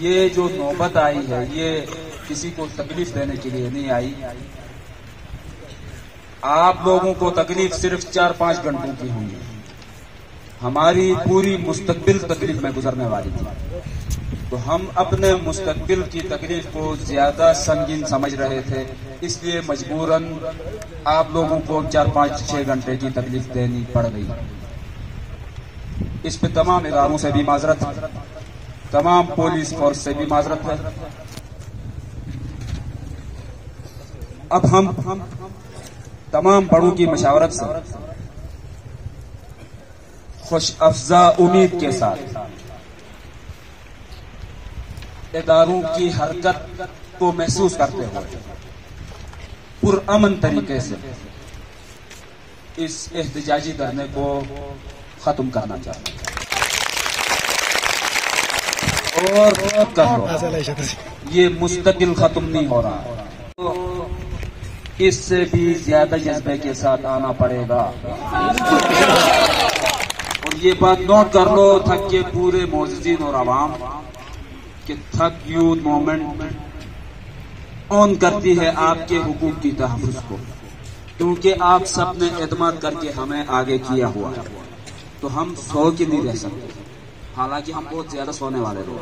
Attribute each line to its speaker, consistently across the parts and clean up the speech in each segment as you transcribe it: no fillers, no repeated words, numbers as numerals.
Speaker 1: ये जो नौबत आई है ये किसी को तकलीफ देने के लिए नहीं आई। आप लोगों को तकलीफ सिर्फ 4-5 घंटों की होंगी, हमारी पूरी मुस्तकबिल तकलीफ में गुजरने वाली थी। तो हम अपने मुस्तकबिल की तकलीफ को ज्यादा संगीन समझ रहे थे, इसलिए मजबूरन आप लोगों को 4-5-6 घंटे की तकलीफ देनी पड़ गई। इस पे तमाम इदारों से भी माजरत है, तमाम पुलिस फोर्स से भी माजरत है। अब हम तमाम बड़ों की मशावरत से खुश अफजा उम्मीद के साथ इदारों की हरकत को महसूस करते हुए पुरअमन तरीके से इस एहतजाजी धरने को खत्म करना चाहते हैं। और ये मुस्तकिल खत्म नहीं हो रहा है, तो इससे भी ज्यादा जज्बे के साथ आना पड़ेगा। और ये बात नोट कर लो थक के पूरे मोअज़्ज़िज़ीन और अवाम कि थक यूथ मूवमेंट ऑन करती है आपके हुकूक की तहफ़्फ़ुज़ को, क्योंकि आप सब ने एतमाद करके हमें आगे किया हुआ है, तो हम सो के नहीं रह सकते। हालांकि हम बहुत ज्यादा सोने वाले लोग,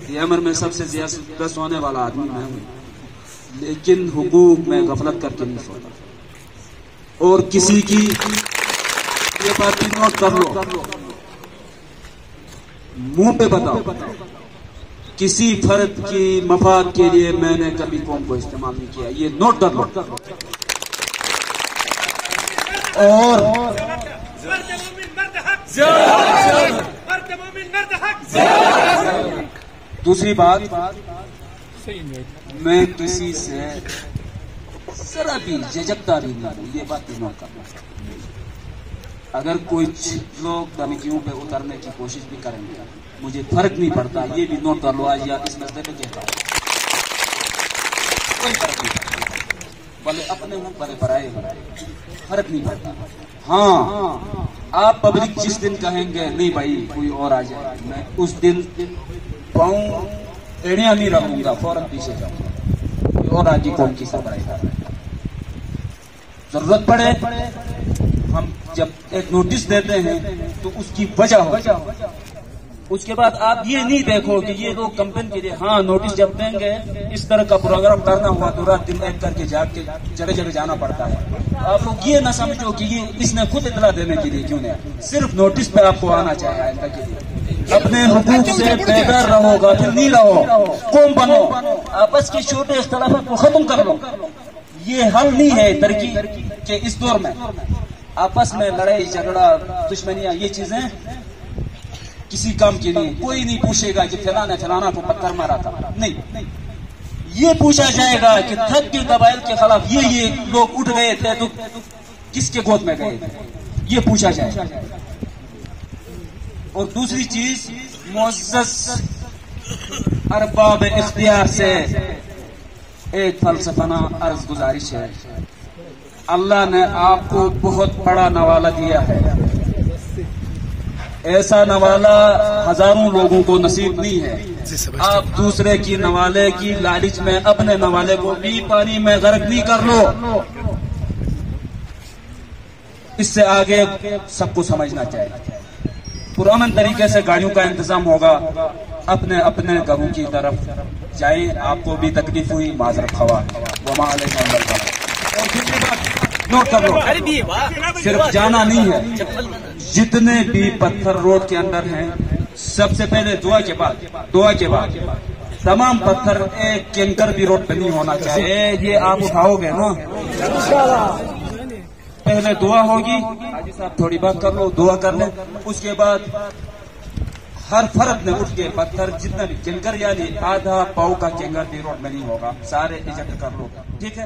Speaker 1: ये उम्र में सबसे ज्यादा सोने वाला आदमी मैं हूं, लेकिन हुकूक में गफलत करके नहीं सोता। और किसी की ये बात भी नोट कर लो, मुंह पे बताओ, किसी फर्द की मफाद के लिए मैंने कभी कौम को इस्तेमाल नहीं किया, ये नोट कर लो। और दूसरी बात, मैं किसी से जरा भी झिझकता भी नहीं हूं, ये बात भी नोट करना। अगर कुछ लोग धमकियों पे उतरने की कोशिश भी करेंगे, मुझे फर्क नहीं पड़ता, ये भी नोट कर लो आज या इस मसले पे कहता हूं, कोई फर्क नहीं पड़ता, भले अपने हूं भले पराए हो, फर्क नहीं पड़ता। हाँ, आप पब्लिक जिस दिन कहेंगे नहीं भाई कोई और आ जाए, मैं उस दिन पाँव एड़ियां नहीं रखूंगा, फौरन पीछे जाऊंगा, कोई और आगे कौन की सरबराही कर रहा है। जरूरत पड़े हम जब एक नोटिस देते हैं तो उसकी वजह हो, उसके बाद आप ये नहीं देखो कि ये लोग कंपेन के लिए हाँ नोटिस जब देंगे इस तरह का प्रोग्राम करना हुआ तो रात दिन एक करके जाग के जगह जगह जाना पड़ता है। आप लोग ये ना समझो कि ये इसने खुद इतला देने के लिए क्यों नहीं, सिर्फ नोटिस पे आपको आना चाहिए आइंदा के लिए। अपने हुकूक से बेदार रहो, गाफिल नहीं रहो, कौम बनो, आपस के छोटे इख्तिलाफात को खत्म कर लो। ये हल नहीं है तरक्की के इस दौर में। आपस में लड़ाई झगड़ा दुश्मनियां ये चीजें किसी काम के लिए कोई नहीं पूछेगा कि फलाना को पत्थर मारा था, नहीं, ये पूछा जाएगा कि थक के कबाइल के खिलाफ ये लोग उठ गए थे तो किसके गोद में गए थे, ये पूछा जाएगा। और दूसरी चीज, मुअज़्ज़ज़ अरबाब इख्तियार से एक फलसफाना अर्ज गुजारिश है, अल्लाह ने आपको बहुत बड़ा नवाला दिया है, ऐसा नवाला हजारों लोगों को नसीब नहीं है। आप दूसरे की नवाले की लालच में अपने नवाले को भी पानी में गर्क नहीं कर लो। इससे आगे सबको समझना चाहिए, पुरअमन तरीके से गाड़ियों का इंतजाम होगा, अपने अपने घरों की तरफ जाए। आपको भी तकलीफ हुई, माजरत खवा, वमा अलैकुम। और दूसरी बात नोट कर लो, सिर्फ जाना नहीं है, जितने भी पत्थर रोड के अंदर हैं, सबसे पहले दुआ के बाद तमाम पत्थर एक कैंकर भी रोड पे नहीं होना चाहिए। ये आप उठाओगे ना, पहले दुआ होगी, हाजी साहब थोड़ी बात कर लो, दुआ कर ले, उसके बाद हर फर्द ने उठ के पत्थर जितना भी कैंकर यानी आधा पाव का कैंकर भी रोड में नहीं होगा, सारे इकट्ठे कर लो, ठीक है।